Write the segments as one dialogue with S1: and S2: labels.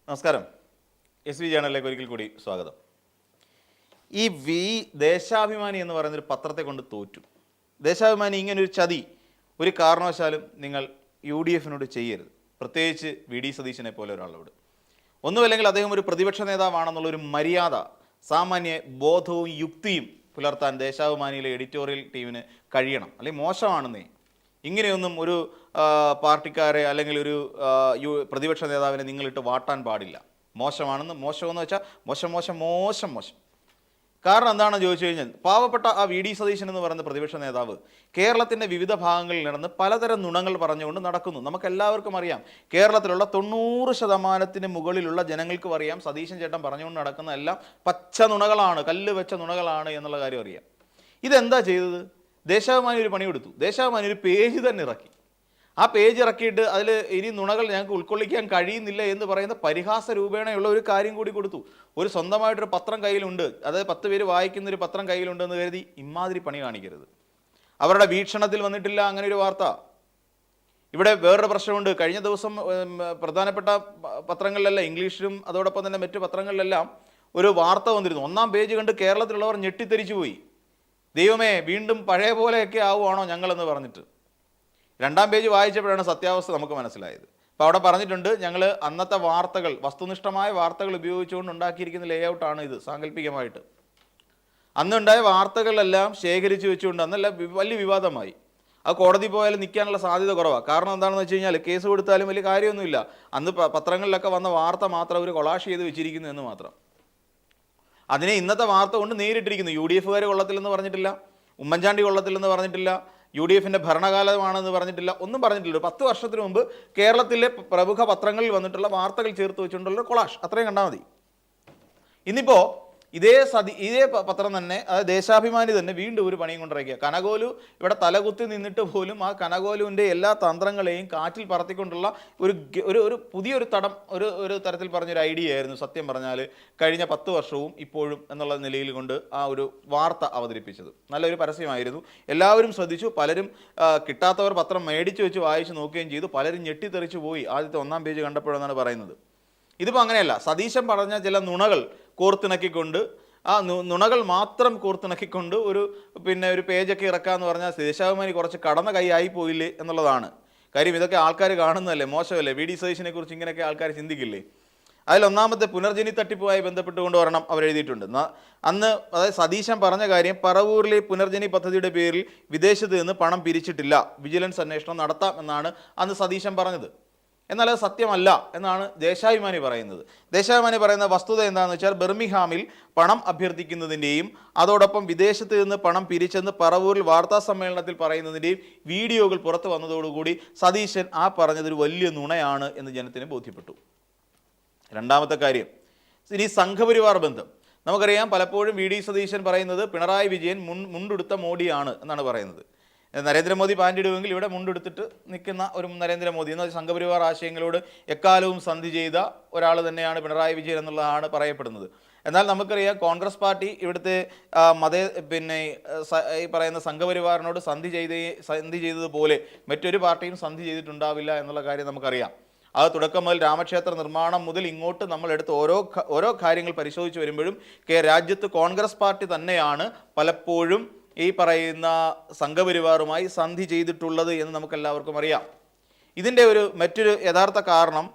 S1: നമസ്കാരം. S V ചാനലിലേക്ക് ഒരിക്കൽ കൂടി സ്വാഗതം. ഈ ദേശാഭിമാനി എന്ന് പറയുന്നൊരു പത്രത്തെ കൊണ്ട് തോറ്റു. ദേശാഭിമാനി ഇങ്ങനൊരു ചതി ഒരു കാരണവശാലും നിങ്ങൾ UDF-നോട് ചെയ്യരുത്, പ്രത്യേകിച്ച് VD സതീശനെ പോലെ ഒരാളോട്. ഒന്നുമല്ലെങ്കിൽ അദ്ദേഹം ഒരു പ്രതിപക്ഷ നേതാവാണെന്നുള്ളൊരു മര്യാദ, സാമാന്യ ബോധവും യുക്തിയും പുലർത്താൻ ദേശാഭിമാനിയിലെ എഡിറ്റോറിയൽ ടീമിന് കഴിയണം. അല്ലെങ്കിൽ മോശമാണെന്നേ, ഇങ്ങനെയൊന്നും ഒരു പാർട്ടിക്കാരെ അല്ലെങ്കിൽ ഒരു പ്രതിപക്ഷ നേതാവിനെ നിങ്ങളിട്ട് വാട്ടാൻ പാടില്ല. മോശമാണെന്ന്, മോശമെന്ന് വെച്ചാൽ മോശം മോശം മോശം മോശം. കാരണം എന്താണെന്ന് ചോദിച്ചു കഴിഞ്ഞാൽ, പാവപ്പെട്ട ആ VD സതീശൻ എന്ന് പറയുന്ന പ്രതിപക്ഷ നേതാവ് കേരളത്തിൻ്റെ വിവിധ ഭാഗങ്ങളിൽ നടന്ന് പലതരം നുണങ്ങൾ പറഞ്ഞുകൊണ്ട് നടക്കുന്നു. നമുക്കെല്ലാവർക്കും അറിയാം, കേരളത്തിലുള്ള 90% മുകളിലുള്ള ജനങ്ങൾക്കും അറിയാം സതീശൻ ചേട്ടൻ പറഞ്ഞുകൊണ്ട് നടക്കുന്ന എല്ലാം പച്ച നുണകളാണ്, കല്ല് വെച്ച നുണകളാണ് എന്നുള്ള കാര്യം അറിയാം. ഇതെന്താ ചെയ്തത്? ദേശാഭിമാനി ഒരു പണി കൊടുത്തു. ദേശാഭിമാനി ഒരു പേജ് തന്നെ ഇറക്കി. ആ പേജ് ഇറക്കിയിട്ട് അതിൽ ഇനി നുണകൾ ഞങ്ങൾക്ക് ഉൾക്കൊള്ളിക്കാൻ കഴിയുന്നില്ല എന്ന് പറയുന്ന പരിഹാസ രൂപേണയുള്ള ഒരു കാര്യം കൂടി കൊടുത്തു. ഒരു സ്വന്തമായിട്ടൊരു പത്രം കയ്യിലുണ്ട്, അതായത് 10 പേര് വായിക്കുന്നൊരു പത്രം കയ്യിലുണ്ടെന്ന് കരുതി ഇമാതിരി പണി കാണിക്കരുത്. അവരുടെ വീക്ഷണത്തിൽ വന്നിട്ടില്ല അങ്ങനെ ഒരു വാർത്ത. ഇവിടെ വേറൊരു പ്രശ്നമുണ്ട്. കഴിഞ്ഞ ദിവസം പ്രധാനപ്പെട്ട പത്രങ്ങളിലെല്ലാം, ഇംഗ്ലീഷിലും അതോടൊപ്പം തന്നെ മറ്റു പത്രങ്ങളിലെല്ലാം ഒരു വാർത്ത വന്നിരുന്നു. 1-ാം പേജ് കണ്ട് കേരളത്തിലുള്ളവർ ഞെട്ടിത്തെരിച്ചു പോയി. ദൈവമേ, വീണ്ടും പഴയ പോലെയൊക്കെ ആവുകയാണോ ഞങ്ങളെന്ന് പറഞ്ഞിട്ട്. 2-ാം പേജ് വായിച്ചപ്പോഴാണ് സത്യാവസ്ഥ നമുക്ക് മനസ്സിലായത്. അപ്പോൾ അവിടെ പറഞ്ഞിട്ടുണ്ട്, ഞങ്ങൾ അന്നത്തെ വാർത്തകൾ, വസ്തുനിഷ്ഠമായ വാർത്തകൾ ഉപയോഗിച്ചുകൊണ്ട് ഉണ്ടാക്കിയിരിക്കുന്ന ലേഔട്ടാണ് ഇത്. സാങ്കല്പികമായിട്ട് അന്നുണ്ടായ വാർത്തകളെല്ലാം ശേഖരിച്ച് വെച്ചുകൊണ്ട് അന്നെല്ലാം വലിയ വിവാദമായി. അത് കോടതി പോയാലും നിൽക്കാനുള്ള സാധ്യത കുറവാണ്. കാരണം എന്താണെന്ന് വെച്ച് കഴിഞ്ഞാൽ, കേസ് കൊടുത്താലും വലിയ കാര്യമൊന്നുമില്ല. അന്ന് പത്രങ്ങളിലൊക്കെ വന്ന വാർത്ത മാത്രം അവർ കൊളാഷ് ചെയ്ത് വെച്ചിരിക്കുന്നു എന്ന് മാത്രം. അതിനെ ഇന്നത്തെ വാർത്ത കൊണ്ട് നേരിട്ടിരിക്കുന്നു. UDF-കാർ കൊള്ളത്തില്ലെന്ന് പറഞ്ഞിട്ടില്ല, ഉമ്മൻചാണ്ടി കൊള്ളത്തില്ലെന്ന് പറഞ്ഞിട്ടില്ല, UDF-ന്റെ ഭരണകാലമാണെന്ന് പറഞ്ഞിട്ടില്ല, ഒന്നും പറഞ്ഞിട്ടില്ല. 10 വർഷത്തിന് മുമ്പ് കേരളത്തിലെ പ്രമുഖ പത്രങ്ങളിൽ വന്നിട്ടുള്ള വാർത്തകൾ ചേർത്ത് വെച്ചുകൊണ്ടുള്ള കൊളാഷ്, അത്രയും കണ്ടാൽ മതി. ഇന്നിപ്പോൾ ഇതേ പത്രം തന്നെ, അതായത് ദേശാഭിമാനി തന്നെ വീണ്ടും ഒരു പണിയും കൊണ്ടിറക്കുക. കനകോലു ഇവിടെ തലകുത്തി നിന്നിട്ട് പോലും ആ കനകോലുവിൻ്റെ എല്ലാ തന്ത്രങ്ങളെയും കാറ്റിൽ പറത്തിക്കൊണ്ടുള്ള ഒരു പുതിയൊരു ഒരു തരത്തിൽ പറഞ്ഞൊരു ഐഡിയ ആയിരുന്നു സത്യം പറഞ്ഞാൽ കഴിഞ്ഞ 10 വർഷവും ഇപ്പോഴും എന്നുള്ള നിലയിൽ കൊണ്ട് ആ ഒരു വാർത്ത അവതരിപ്പിച്ചത്. നല്ലൊരു പരസ്യമായിരുന്നു, എല്ലാവരും ശ്രദ്ധിച്ചു. പലരും കിട്ടാത്തവർ പത്രം മേടിച്ചു വെച്ച് വായിച്ച് നോക്കുകയും ചെയ്തു. പലരും ഞെട്ടിത്തെറിച്ചു പോയി ആദ്യത്തെ 1-ാം പേജ് കണ്ടപ്പോഴെന്നാണ് പറയുന്നത്. ഇതിപ്പോൾ അങ്ങനെയല്ല. സതീശൻ പറഞ്ഞ ചില നുണകൾ കോർത്തിണക്കിക്കൊണ്ട്, ആ നുണകൾ മാത്രം കോർത്തിണക്കിക്കൊണ്ട് ഒരു പേജൊക്കെ ഇറക്കാമെന്ന് പറഞ്ഞാൽ ദേശാഭിമാനി കുറച്ച് കടന്ന കൈ ആയി പോയില്ലേ എന്നുള്ളതാണ് കാര്യം. ഇതൊക്കെ ആൾക്കാർ കാണുന്നതല്ലേ, മോശമല്ലേ? VD സതീശനെ കുറിച്ച് ഇങ്ങനെയൊക്കെ ആൾക്കാർ ചിന്തിക്കില്ലേ? അതിൽ 1-ാമത്തെ പുനർജനി തട്ടിപ്പുമായി ബന്ധപ്പെട്ടുകൊണ്ട് ഒരെണ്ണം അവരെഴുതിയിട്ടുണ്ട്. അന്ന് അതായത് സതീശൻ പറഞ്ഞ കാര്യം, പറവൂരിലെ പുനർജനി പദ്ധതിയുടെ പേരിൽ വിദേശത്ത് നിന്ന് പണം പിരിച്ചിട്ടില്ല, വിജിലൻസ് അന്വേഷണം നടത്താം എന്നാണ് അന്ന് സതീശൻ പറഞ്ഞത്. എന്നാൽ അത് സത്യമല്ല എന്നാണ് ദേശാഭിമാനി പറയുന്നത്. ദേശാഭിമാനി പറയുന്ന വസ്തുത എന്താണെന്ന് വെച്ചാൽ, ബർമിംഗ്ഹാമിൽ പണം അഭ്യർത്ഥിക്കുന്നതിൻ്റെയും അതോടൊപ്പം വിദേശത്ത് നിന്ന് പണം പിരിച്ചെന്ന് പറവൂരിൽ വാർത്താ സമ്മേളനത്തിൽ പറയുന്നതിൻ്റെയും വീഡിയോകൾ പുറത്തു വന്നതോടുകൂടി സതീശൻ ആ പറഞ്ഞതൊരു വലിയ നുണയാണ് എന്ന് ജനത്തിന് ബോധ്യപ്പെട്ടു. 2-ാമത്തെ കാര്യം, ഇനി സംഘപരിവാർ ബന്ധം. നമുക്കറിയാം, പലപ്പോഴും VD സതീശൻ പറയുന്നത് പിണറായി വിജയൻ മുണ്ടെടുത്ത മോഡിയാണ് എന്നാണ് പറയുന്നത്. നരേന്ദ്രമോദി പാൻറ്റിടുമെങ്കിൽ ഇവിടെ മുണ്ടെടുത്തിട്ട് നിൽക്കുന്ന ഒരു നരേന്ദ്രമോദി എന്ന സംഘപരിവാർ ആശയങ്ങളോട് എക്കാലവും സന്ധി ചെയ്ത ഒരാൾ തന്നെയാണ് പിണറായി വിജയൻ എന്നുള്ളതാണ് പറയപ്പെടുന്നത്. എന്നാൽ നമുക്കറിയാം, കോൺഗ്രസ് പാർട്ടി ഇവിടുത്തെ ഈ പറയുന്ന സംഘപരിവാറിനോട് സന്ധി ചെയ്തതുപോലെ മറ്റൊരു പാർട്ടിയും സന്ധി ചെയ്തിട്ടുണ്ടാവില്ല എന്നുള്ള കാര്യം നമുക്കറിയാം. അത് തുടക്കം മുതൽ രാമക്ഷേത്ര നിർമ്മാണം മുതൽ ഇങ്ങോട്ട് നമ്മൾ എടുത്ത് ഓരോ കാര്യങ്ങൾ പരിശോധിച്ച് വരുമ്പോഴും രാജ്യത്ത് കോൺഗ്രസ് പാർട്ടി തന്നെയാണ് പലപ്പോഴും ഈ പറയുന്ന സംഘപരിവാറുമായി സന്ധി ചെയ്തിട്ടുള്ളത് എന്ന് നമുക്കെല്ലാവർക്കും അറിയാം. ഇതിൻ്റെ മറ്റൊരു യഥാർത്ഥ കാരണം,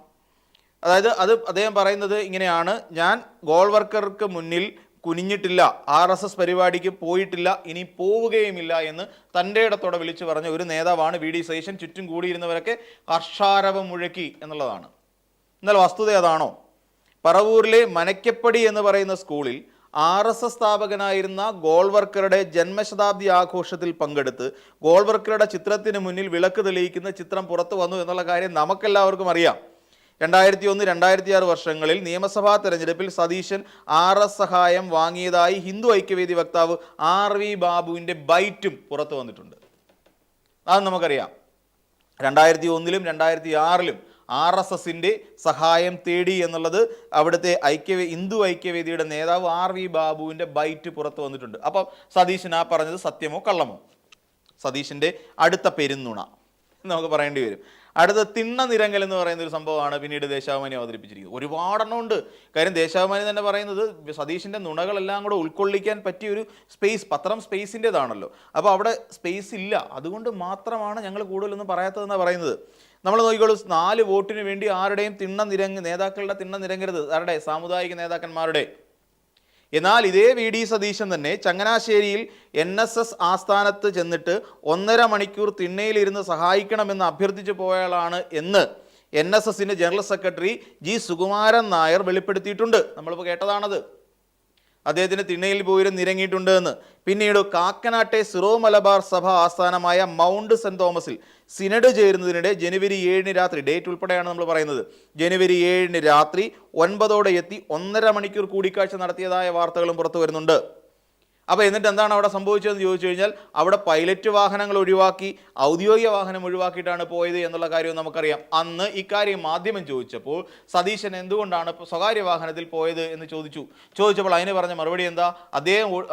S1: അതായത് അദ്ദേഹം പറയുന്നത് ഇങ്ങനെയാണ്: ഞാൻ ഗോൾവർക്കർക്ക് മുന്നിൽ കുനിഞ്ഞിട്ടില്ല, RSS പരിപാടിക്ക് പോയിട്ടില്ല, ഇനി പോവുകയുമില്ല എന്ന് തൻ്റെ ഇടത്തോടെ വിളിച്ചു പറഞ്ഞ ഒരു നേതാവാണ് VD സതീശൻ. ചുറ്റും കൂടിയിരുന്നവരൊക്കെ ഹർഷാരവം മുഴക്കി എന്നുള്ളതാണ്. എന്നാൽ വസ്തുത അതാണോ? പറവൂരിലെ മനക്കപ്പടി എന്ന് പറയുന്ന സ്കൂളിൽ RSS സ്ഥാപകനായിരുന്ന ഗോൾവർക്കറുടെ ജന്മശതാബ്ദി ആഘോഷത്തിൽ പങ്കെടുത്ത് ഗോൾവർക്കറുടെ ചിത്രത്തിന് മുന്നിൽ വിളക്ക് തെളിയിക്കുന്ന ചിത്രം പുറത്തു വന്നു എന്നുള്ള കാര്യം നമുക്കെല്ലാവർക്കും അറിയാം. 2001-2006 വർഷങ്ങളിൽ നിയമസഭാ തെരഞ്ഞെടുപ്പിൽ സതീശൻ RS സഹായം വാങ്ങിയതായി ഹിന്ദു ഐക്യവേദി വക്താവ് RV ബാബുവിൻ്റെ ബൈറ്റും പുറത്തു വന്നിട്ടുണ്ട്. അത് നമുക്കറിയാം. 2001-ലും 2006-ലും RSSന്റെ സഹായം തേടി എന്നുള്ളത് അവിടുത്തെ ഹിന്ദു ഐക്യവേദിയുടെ നേതാവ് RV ബാബുവിൻ്റെ ബൈറ്റ് പുറത്തു വന്നിട്ടുണ്ട്. അപ്പം സതീശൻ ആ പറഞ്ഞത് സത്യമോ കള്ളമോ? സതീശൻ്റെ അടുത്ത പെരുന്നുണ നമുക്ക് പറയേണ്ടി വരും. അടുത്ത തിണ്ണ നിരങ്ങൽ എന്ന് പറയുന്ന ഒരു സംഭവമാണ് പിന്നീട് ദേശാഭിമാനി അവതരിപ്പിച്ചിരിക്കുന്നത്. ഒരുപാടെണ്ണം ഉണ്ട്. കാര്യം ദേശാഭിമാനി തന്നെ പറയുന്നത് സതീഷിൻ്റെ നുണകളെല്ലാം കൂടെ ഉൾക്കൊള്ളിക്കാൻ പറ്റിയ ഒരു സ്പേസ്, പത്രം സ്പേസിൻ്റെതാണല്ലോ. അപ്പോൾ അവിടെ സ്പേസ് ഇല്ല, അതുകൊണ്ട് മാത്രമാണ് ഞങ്ങൾ കൂടുതലൊന്നും പറയാത്തതെന്നാണ് പറയുന്നത്. നമ്മൾ നോക്കിക്കോളൂ, 4 വോട്ടിന് വേണ്ടി ആരുടെയും നേതാക്കളുടെ തിണ്ണ നിരങ്ങരുത്, ആരുടെ സാമുദായിക നേതാക്കന്മാരുടെ. എന്നാൽ ഇതേ വി ഡി സതീശൻ തന്നെ ചങ്ങനാശ്ശേരിയിൽ NSS ആസ്ഥാനത്ത് ചെന്നിട്ട് 1.5 മണിക്കൂർ തിണ്ണയിലിരുന്ന് സഹായിക്കണമെന്ന് അഭ്യർത്ഥിച്ചു പോയയാളാണ് എന്ന് NSSൻ്റെ general secretary G. Sukumaran Nair വെളിപ്പെടുത്തിയിട്ടുണ്ട്. നമ്മളിപ്പോൾ കേട്ടതാണത്. അദ്ദേഹത്തിന് തിണ്ണയിൽ പോയിരുന്ന് നിരങ്ങിയിട്ടുണ്ട് എന്ന്. പിന്നീട് കാക്കനാട്ടെ സിറോ മലബാർ സഭ ആസ്ഥാനമായ മൗണ്ട് സെന്റ് തോമസിൽ സിനഡ് ചേരുന്നതിനിടെ ജനുവരി 7 രാത്രി, ഡേറ്റ് ഉൾപ്പെടെയാണ് നമ്മൾ പറയുന്നത്, ജനുവരി 7 രാത്രി 9 എത്തി 1.5 മണിക്കൂർ കൂടിക്കാഴ്ച നടത്തിയതായ വാർത്തകളും പുറത്തു വരുന്നുണ്ട്. അപ്പോൾ എന്നിട്ട് എന്താണ് അവിടെ സംഭവിച്ചതെന്ന് ചോദിച്ചു കഴിഞ്ഞാൽ, അവിടെ പൈലറ്റ് വാഹനങ്ങൾ ഒഴിവാക്കി ഔദ്യോഗിക വാഹനം ഒഴിവാക്കിയിട്ടാണ് പോയത് എന്നുള്ള കാര്യവും നമുക്കറിയാം. അന്ന് ഇക്കാര്യം മാധ്യമം ചോദിച്ചപ്പോൾ സതീശൻ എന്തുകൊണ്ടാണ് സ്വകാര്യ വാഹനത്തിൽ പോയത് എന്ന് ചോദിച്ചപ്പോൾ അതിന് പറഞ്ഞ മറുപടി എന്താ,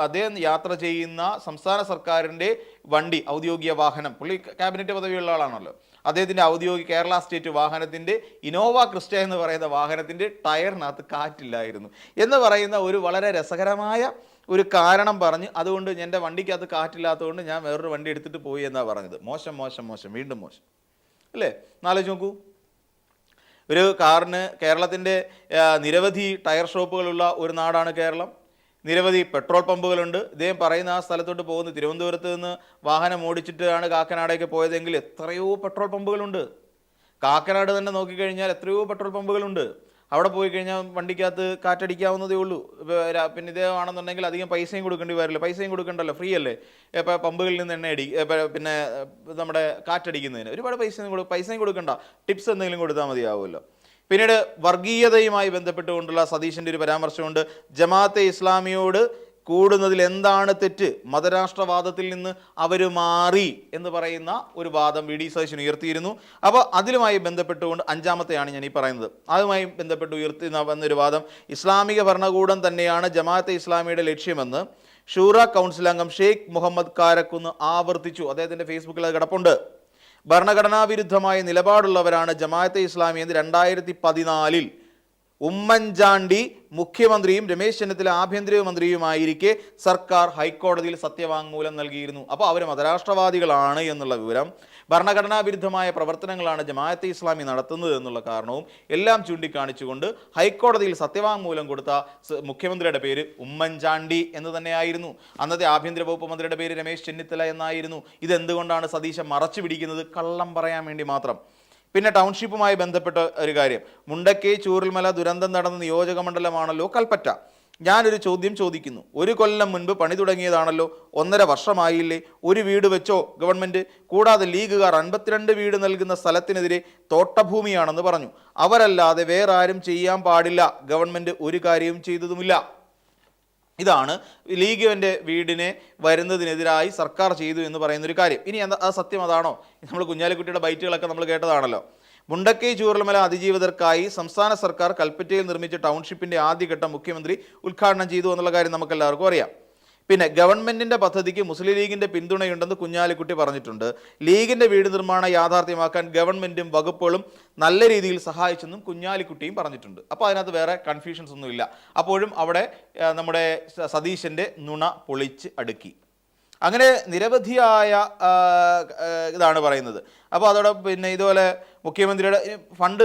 S1: അദ്ദേഹം യാത്ര ചെയ്യുന്ന സംസ്ഥാന സർക്കാരിൻ്റെ വണ്ടി, ഔദ്യോഗിക വാഹനം, പുള്ളി ക്യാബിനറ്റ് പദവിയുള്ള ആളാണല്ലോ, അദ്ദേഹത്തിൻ്റെ ഔദ്യോഗിക കേരള സ്റ്റേറ്റ് വാഹനത്തിൻ്റെ ഇനോവ ക്രിസ്റ്റ എന്ന് പറയുന്ന വാഹനത്തിൻ്റെ ടയറിനകത്ത് കാറ്റില്ലായിരുന്നു എന്ന് പറയുന്ന ഒരു വളരെ രസകരമായ ഒരു കാരണം പറഞ്ഞ്, അതുകൊണ്ട് എൻ്റെ വണ്ടിക്കകത്ത് കാറ്റില്ലാത്തതുകൊണ്ട് ഞാൻ വേറൊരു വണ്ടി എടുത്തിട്ട് പോയി എന്നാണ് പറഞ്ഞത്. മോശം മോശം മോശം, വീണ്ടും മോശം അല്ലേ? ആലോചിച്ച് നോക്കൂ. ഒരു കാറിന്, കേരളത്തിൻ്റെ നിരവധി ടയർ ഷോപ്പുകളുള്ള ഒരു നാടാണ് കേരളം. നിരവധി പെട്രോൾ പമ്പുകളുണ്ട്. ഇദ്ദേഹം പറയുന്ന ആ സ്ഥലത്തോട്ട് പോകുന്നത്, തിരുവനന്തപുരത്ത് നിന്ന് വാഹനം ഓടിച്ചിട്ടാണ് കാക്കനാടേക്ക് പോയതെങ്കിൽ എത്രയോ പെട്രോൾ പമ്പുകളുണ്ട്. കാക്കനാട് തന്നെ നോക്കിക്കഴിഞ്ഞാൽ എത്രയോ പെട്രോൾ പമ്പുകളുണ്ട്. അവിടെ പോയി കഴിഞ്ഞാൽ വണ്ടിക്കകത്ത് കാറ്റടിക്കാവുന്നതേ ഉള്ളൂ. പിന്നെ ഇതേയാണെന്നുണ്ടെങ്കിൽ അധികം പൈസയും കൊടുക്കേണ്ടി വരില്ല. പൈസയും കൊടുക്കണ്ടല്ലോ, ഫ്രീ അല്ലേ. ഇപ്പോൾ പമ്പുകളിൽ നിന്ന് പിന്നെ നമ്മുടെ കാറ്റടിക്കുന്നതിന് ഒരുപാട് പൈസയും കൊടുക്കണ്ട, ടിപ്സ് എന്തെങ്കിലും കൊടുത്താൽ മതിയാവുമല്ലോ. പിന്നീട് വർഗീയതയുമായി ബന്ധപ്പെട്ടുകൊണ്ടുള്ള സതീശൻ്റെ ഒരു പരാമർശമുണ്ട്. ജമാഅത്തെ ഇസ്ലാമിയോട് കൂടുന്നതിൽ എന്താണ് തെറ്റ്, മതരാഷ്ട്രവാദത്തിൽ നിന്ന് അവർ മാറി എന്ന് പറയുന്ന ഒരു വാദം വി ഡി സതീശൻ ഉയർത്തിയിരുന്നു. അപ്പോൾ അതിലുമായി ബന്ധപ്പെട്ടുകൊണ്ട് 5-മത്തെയാണ് ഞാൻ ഈ പറയുന്നത്. അതുമായി ബന്ധപ്പെട്ട് ഉയർത്തുന്ന വന്നൊരു വാദം, ഇസ്ലാമിക ഭരണകൂടം തന്നെയാണ് ജമാഅത്തെ ഇസ്ലാമിയുടെ ലക്ഷ്യമെന്ന് ഷൂറ കൗൺസിൽ അംഗം ഷെയ്ഖ് മുഹമ്മദ് കാരക്കുന്ന് ആവർത്തിച്ചു. അദ്ദേഹത്തിൻ്റെ ഫേസ്ബുക്കിൽ അത് കിടപ്പുണ്ട്. ഭരണഘടനാ വിരുദ്ധമായ നിലപാടുള്ളവരാണ് ജമാഅത്തെ ഇസ്ലാമി എന്ന് 2014 ഉമ്മൻചാണ്ടി മുഖ്യമന്ത്രിയും രമേശ് ചെന്നിത്തല ആഭ്യന്തരമന്ത്രിയുമായിരിക്കെ സർക്കാർ ഹൈക്കോടതിയിൽ സത്യവാങ്മൂലം നൽകിയിരുന്നു. അപ്പോൾ അവർ മതരാഷ്ട്രവാദികളാണ് എന്നുള്ള വിവരം, ഭരണഘടനാ വിരുദ്ധമായ പ്രവർത്തനങ്ങളാണ് ജമാഅത്തെ ഇസ്ലാമി നടത്തുന്നത് എന്നുള്ള കാരണവും എല്ലാം ചൂണ്ടിക്കാണിച്ചുകൊണ്ട് ഹൈക്കോടതിയിൽ സത്യവാങ്മൂലം കൊടുത്ത മുഖ്യമന്ത്രിയുടെ പേര് ഉമ്മൻചാണ്ടി എന്ന് തന്നെയായിരുന്നു. അന്നത്തെ ആഭ്യന്തര വകുപ്പ് മന്ത്രിയുടെ പേര് രമേശ് ചെന്നിത്തല എന്നായിരുന്നു. ഇതെന്തുകൊണ്ടാണ് സതീശൻ മറച്ചു പിടിക്കുന്നത്? കള്ളം പറയാൻ വേണ്ടി മാത്രം. പിന്നെ ടൗൺഷിപ്പുമായി ബന്ധപ്പെട്ട ഒരു കാര്യം, മുണ്ടക്കൈ ചൂരൽമല ദുരന്തം നടന്ന നിയോജക മണ്ഡലമാണല്ലോ കൽപ്പറ്റ. ഞാനൊരു ചോദ്യം ചോദിക്കുന്നു. 1 കൊല്ലം മുൻപ് പണി തുടങ്ങിയതാണല്ലോ, 1.5 വർഷമായില്ലേ? ഒരു വീട് വെച്ചോ ഗവൺമെൻറ്? കൂടാതെ ലീഗുകാർ 52 വീട് നൽകുന്ന സ്ഥലത്തിനെതിരെ തോട്ടഭൂമിയാണെന്ന് പറഞ്ഞു. അവരല്ലാതെ വേറെ ആരും ചെയ്യാൻ പാടില്ല. ഗവൺമെൻറ് ഒരു കാര്യവും ചെയ്തതുമില്ല. ഇതാണ് ലീഗിൻ്റെ വീടിനെ വരുന്നതിനെതിരായി സർക്കാർ ചെയ്തു എന്ന് പറയുന്നൊരു കാര്യം. ഇനി ആ സത്യം അതാണോ? നമ്മൾ കുഞ്ഞാലിക്കുട്ടിയുടെ ബൈറ്റുകളൊക്കെ നമ്മൾ കേട്ടതാണല്ലോ. മുണ്ടക്കൈ ചൂരൽമല അതിജീവിതർക്കായി സംസ്ഥാന സർക്കാർ കൽപ്പറ്റയിൽ നിർമ്മിച്ച ടൗൺഷിപ്പിൻ്റെ ആദ്യഘട്ടം മുഖ്യമന്ത്രി ഉദ്ഘാടനം ചെയ്തു എന്നുള്ള കാര്യം നമുക്കെല്ലാവർക്കും അറിയാം. പിന്നെ ഗവൺമെൻറ്റിൻ്റെ പദ്ധതിക്ക് മുസ്ലിം ലീഗിൻ്റെ പിന്തുണയുണ്ടെന്ന് കുഞ്ഞാലിക്കുട്ടി പറഞ്ഞിട്ടുണ്ട്. ലീഗിൻ്റെ വീട് നിർമ്മാണം യാഥാർത്ഥ്യമാക്കാൻ ഗവൺമെൻറ്റും വകുപ്പുകളും നല്ല രീതിയിൽ സഹായിച്ചെന്നും കുഞ്ഞാലിക്കുട്ടിയും പറഞ്ഞിട്ടുണ്ട്. അപ്പോൾ അതിനകത്ത് വേറെ കൺഫ്യൂഷൻസ് ഒന്നുമില്ല. അപ്പോഴും അവിടെ നമ്മുടെ സതീശൻ്റെ നുണ പൊളിച്ച് അടുക്കി. അങ്ങനെ നിരവധിയായ ഇതാണ് പറയുന്നത്. അപ്പോൾ അതോടെ പിന്നെ ഇതുപോലെ മുഖ്യമന്ത്രിയുടെ ഫണ്ട്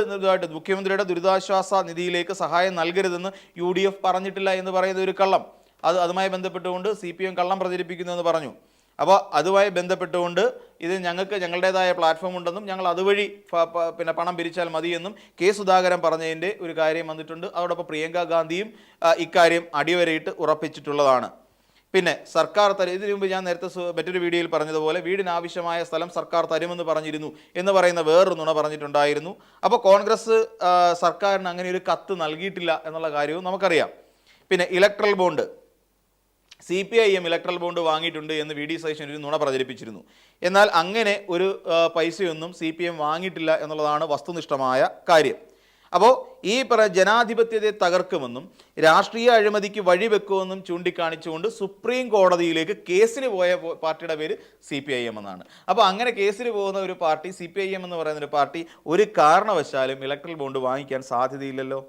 S1: മുഖ്യമന്ത്രിയുടെ ദുരിതാശ്വാസ നിധിയിലേക്ക് സഹായം നൽകരുതെന്ന് UDF പറഞ്ഞിട്ടില്ല എന്ന് പറയുന്ന ഒരു കള്ളം, അതുമായി ബന്ധപ്പെട്ടുകൊണ്ട് CPM കള്ളം പ്രചരിപ്പിക്കുന്നു എന്ന് പറഞ്ഞു. അപ്പോൾ അതുമായി ബന്ധപ്പെട്ടുകൊണ്ട് ഇത് ഞങ്ങൾക്ക് ഞങ്ങളുടേതായ പ്ലാറ്റ്ഫോം ഉണ്ടെന്നും ഞങ്ങൾ അതുവഴി പിന്നെ പണം പിരിച്ചാൽ മതിയെന്നും K. സുധാകരൻ പറഞ്ഞതിൻ്റെ ഒരു കാര്യം വന്നിട്ടുണ്ട്. അതോടൊപ്പം പ്രിയങ്ക ഗാന്ധിയും ഇക്കാര്യം അടിവരയിട്ട് ഉറപ്പിച്ചിട്ടുള്ളതാണ്. പിന്നെ സർക്കാർ ഇതിനു മുമ്പ് ഞാൻ നേരത്തെ മറ്റൊരു വീഡിയോയിൽ പറഞ്ഞതുപോലെ വീടിനാവശ്യമായ സ്ഥലം സർക്കാർ തരുമെന്ന് പറഞ്ഞിരുന്നു എന്ന് പറയുന്ന വേറൊരു നുണ പറഞ്ഞിട്ടുണ്ടായിരുന്നു. അപ്പോൾ കോൺഗ്രസ് സർക്കാരിന് അങ്ങനെ ഒരു കത്ത് നൽകിയിട്ടില്ല എന്നുള്ള കാര്യവും നമുക്കറിയാം. പിന്നെ electoral bond, CPIM electoral bond വാങ്ങിയിട്ടുണ്ട് എന്ന് വി ഡി സതീശൻ ഒരു നുണ പ്രചരിപ്പിച്ചിരുന്നു. എന്നാൽ അങ്ങനെ ഒരു പൈസയൊന്നും CPM വാങ്ങിയിട്ടില്ല എന്നുള്ളതാണ് വസ്തുനിഷ്ഠമായ കാര്യം. അപ്പോൾ ഈ ജനാധിപത്യത്തെ തകർക്കുമെന്നും രാഷ്ട്രീയ അഴിമതിക്ക് വഴിവെക്കുമെന്നും ചൂണ്ടിക്കാണിച്ചുകൊണ്ട് സുപ്രീം കോടതിയിലേക്ക് കേസിന് പോയ പാർട്ടിയുടെ പേര് CPIM എന്നാണ്. അപ്പോൾ അങ്ങനെ കേസിന് പോകുന്ന ഒരു പാർട്ടി, CPIM എന്ന് പറയുന്ന ഒരു പാർട്ടി, ഒരു കാരണവശാലും ഇലക്ട്രൽ ബോണ്ട് വാങ്ങിക്കാൻ സാധ്യതയില്ലല്ലോ.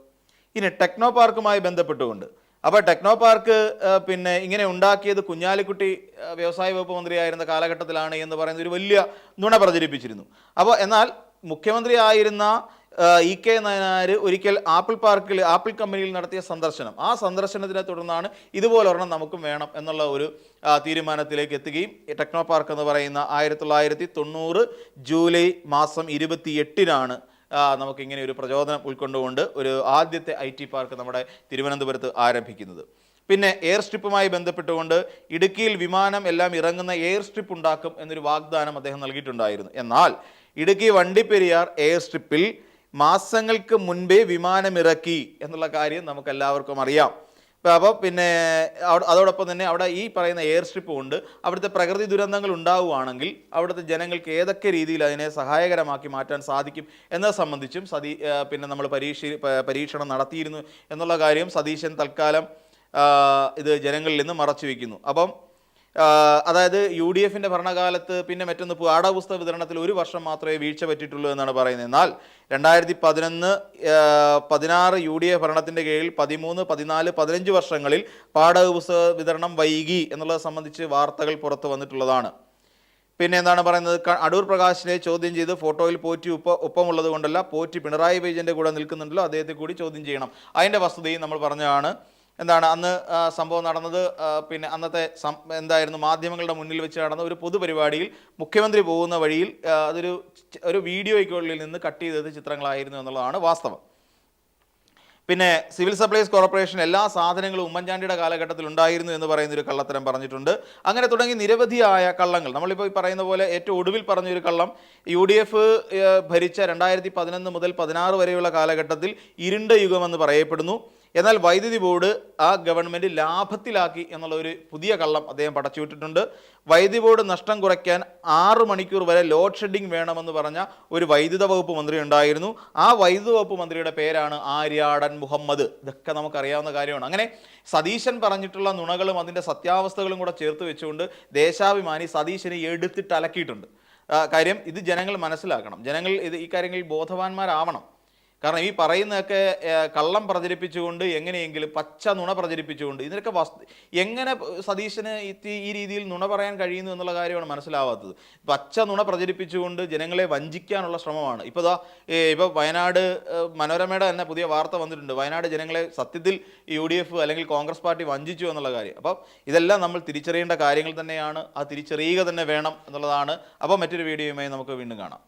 S1: ഇനി ടെക്നോ പാർക്കുമായി ബന്ധപ്പെട്ടുകൊണ്ട്, അപ്പോൾ ടെക്നോ പാർക്ക് പിന്നെ ഇങ്ങനെ ഉണ്ടാക്കിയത് കുഞ്ഞാലിക്കുട്ടി വ്യവസായ വകുപ്പ് മന്ത്രിയായിരുന്ന കാലഘട്ടത്തിലാണ് എന്ന് പറയുന്ന ഒരു വലിയ നുണ പ്രചരിപ്പിച്ചിരുന്നു. അപ്പോൾ എന്നാൽ മുഖ്യമന്ത്രി ആയിരുന്ന EK നായനാർ ഒരിക്കൽ ആപ്പിൾ കമ്പനിയിൽ നടത്തിയ സന്ദർശനം, ആ സന്ദർശനത്തിനെ തുടർന്നാണ് ഇതുപോലെ ഒരെണ്ണം നമുക്കും വേണം എന്നുള്ള ഒരു തീരുമാനത്തിലേക്ക് എത്തുകയും ടെക്നോ പാർക്ക് എന്ന് പറയുന്ന 1990 ജൂലൈ മാസം 28-നാണ് നമുക്കിങ്ങനെ ഒരു പ്രചോദനം ഉൾക്കൊണ്ടുകൊണ്ട് ഒരു ആദ്യത്തെ IT പാർക്ക് നമ്മുടെ തിരുവനന്തപുരത്ത് ആരംഭിക്കുന്നത്. പിന്നെ എയർ സ്ട്രിപ്പുമായി ബന്ധപ്പെട്ടുകൊണ്ട് ഇടുക്കിയിൽ വിമാനം എല്ലാം ഇറങ്ങുന്ന എയർ സ്ട്രിപ്പ് ഉണ്ടാക്കും എന്നൊരു വാഗ്ദാനം അദ്ദേഹം നൽകിയിട്ടുണ്ടായിരുന്നു. എന്നാൽ ഇടുക്കി വണ്ടിപ്പെരിയാർ എയർ സ്ട്രിപ്പിൽ മാസങ്ങൾക്ക് മുൻപേ വിമാനമിറക്കി എന്നുള്ള കാര്യം നമുക്കെല്ലാവർക്കും അറിയാം. അപ്പോൾ പിന്നെ അതോടൊപ്പം തന്നെ അവിടെ ഈ പറയുന്ന എയർ സ്ട്രിപ്പ് കൊണ്ട് അവിടുത്തെ പ്രകൃതി ദുരന്തങ്ങൾ ഉണ്ടാവുകയാണെങ്കിൽ അവിടുത്തെ ജനങ്ങൾക്ക് ഏതൊക്കെ രീതിയിൽ അതിനെ സഹായകരമാക്കി മാറ്റാൻ സാധിക്കും എന്നത് സംബന്ധിച്ചും പിന്നെ നമ്മൾ പരീക്ഷണം നടത്തിയിരുന്നു എന്നുള്ള കാര്യം സതീശൻ തൽക്കാലം ഇത് ജനങ്ങളിൽ നിന്ന് മറച്ചു വയ്ക്കുന്നു. അപ്പം അതായത് UDFിൻ്റെ ഭരണകാലത്ത് പിന്നെ മറ്റൊന്ന് പാഠപുസ്തക വിതരണത്തിൽ 1 വർഷം മാത്രമേ വീഴ്ച പറ്റിയിട്ടുള്ളൂ എന്നാണ് പറയുന്നത്. എന്നാൽ 2011-16 UDF ഭരണത്തിൻ്റെ കീഴിൽ 13, 14, 15 വർഷങ്ങളിൽ പാഠപുസ്തക വിതരണം വൈകി എന്നുള്ളത് സംബന്ധിച്ച് വാർത്തകൾ പുറത്തു വന്നിട്ടുള്ളതാണ്. പിന്നെ എന്താണ് പറയുന്നത്, അടൂർ പ്രകാശിനെ ചോദ്യം ചെയ്ത് ഫോട്ടോയിൽ പോറ്റി ഒപ്പമുള്ളത് കൊണ്ടല്ല, പോറ്റി പിണറായി വിജയൻ്റെ കൂടെ നിൽക്കുന്നുണ്ടല്ലോ, അദ്ദേഹത്തെ കൂടി ചോദ്യം ചെയ്യണം. അതിൻ്റെ വസ്തുതയും നമ്മൾ പറഞ്ഞതാണ്. എന്താണ് അന്ന് സംഭവം നടന്നത്, പിന്നെ അന്നത്തെ എന്തായിരുന്നു മാധ്യമങ്ങളുടെ മുന്നിൽ വെച്ച് നടന്ന ഒരു പൊതുപരിപാടിയിൽ മുഖ്യമന്ത്രി പോകുന്ന വഴിയിൽ ഒരു വീഡിയോയ്ക്കുള്ളിൽ നിന്ന് കട്ട് ചെയ്തത് ചിത്രങ്ങളായിരുന്നു എന്നുള്ളതാണ് വാസ്തവം. പിന്നെ സിവിൽ സപ്ലൈസ് കോർപ്പറേഷൻ എല്ലാ സാധനങ്ങളും ഉമ്മൻചാണ്ടിയുടെ കാലഘട്ടത്തിൽ ഉണ്ടായിരുന്നു എന്ന് പറയുന്നൊരു കള്ളത്തരം പറഞ്ഞിട്ടുണ്ട്. അങ്ങനെ തുടങ്ങി നിരവധിയായ കള്ളങ്ങൾ. നമ്മളിപ്പോൾ ഈ പറയുന്ന പോലെ ഏറ്റവും ഒടുവിൽ പറഞ്ഞൊരു കള്ളം, UDF ഭരിച്ച 2011 മുതൽ 16 വരെയുള്ള കാലഘട്ടത്തിൽ ഇരുണ്ട യുഗമെന്ന് പറയപ്പെടുന്നു. എന്നാൽ വൈദ്യുതി ബോർഡ് ആ ഗവൺമെൻറ് ലാഭത്തിലാക്കി എന്നുള്ള ഒരു പുതിയ കള്ളം അദ്ദേഹം പടച്ചുവിട്ടിട്ടുണ്ട്. വൈദ്യുതി ബോർഡ് നഷ്ടം കുറയ്ക്കാൻ 6 മണിക്കൂർ വരെ ലോഡ് ഷെഡിങ് വേണമെന്ന് പറഞ്ഞ ഒരു വൈദ്യുത വകുപ്പ് മന്ത്രി ഉണ്ടായിരുന്നു. ആ വൈദ്യുത വകുപ്പ് മന്ത്രിയുടെ പേരാണ് ആര്യാടൻ മുഹമ്മദ്. ഇതൊക്കെ നമുക്കറിയാവുന്ന കാര്യമാണ്. അങ്ങനെ സതീശൻ പറഞ്ഞിട്ടുള്ള നുണകളും അതിൻ്റെ സത്യാവസ്ഥകളും കൂടെ ചേർത്ത് വെച്ചുകൊണ്ട് ദേശാഭിമാനി സതീശനെ എടുത്തിട്ട് അലക്കിയിട്ടുണ്ട്. കാര്യം ഇത് ജനങ്ങൾ മനസ്സിലാക്കണം. ജനങ്ങൾ ഈ കാര്യങ്ങളിൽ ബോധവാന്മാരാവണം. കാരണം ഈ പറയുന്നതൊക്കെ കള്ളം പ്രചരിപ്പിച്ചുകൊണ്ട് എങ്ങനെയെങ്കിലും പച്ച നുണ പ്രചരിപ്പിച്ചുകൊണ്ട് ഇതിനൊക്കെ എങ്ങനെ സതീശന് ഈ രീതിയിൽ നുണ പറയാൻ കഴിയുന്നു എന്നുള്ള കാര്യമാണ് മനസ്സിലാവാത്തത്. പച്ച നുണ പ്രചരിപ്പിച്ചുകൊണ്ട് ജനങ്ങളെ വഞ്ചിക്കാനുള്ള ശ്രമമാണ്. ഇപ്പോൾ വയനാട് മനോരമയുടെ തന്നെ പുതിയ വാർത്ത വന്നിട്ടുണ്ട്. വയനാട് ജനങ്ങളെ സത്യത്തിൽ UDF അല്ലെങ്കിൽ കോൺഗ്രസ് പാർട്ടി വഞ്ചിച്ചു എന്നുള്ള കാര്യം. അപ്പം ഇതെല്ലാം നമ്മൾ തിരിച്ചറിയേണ്ട കാര്യങ്ങൾ തന്നെയാണ്. ആ തിരിച്ചറിയുക തന്നെ വേണം എന്നുള്ളതാണ്. അപ്പോൾ മറ്റൊരു വീഡിയോയുമായി നമുക്ക് വീണ്ടും കാണാം.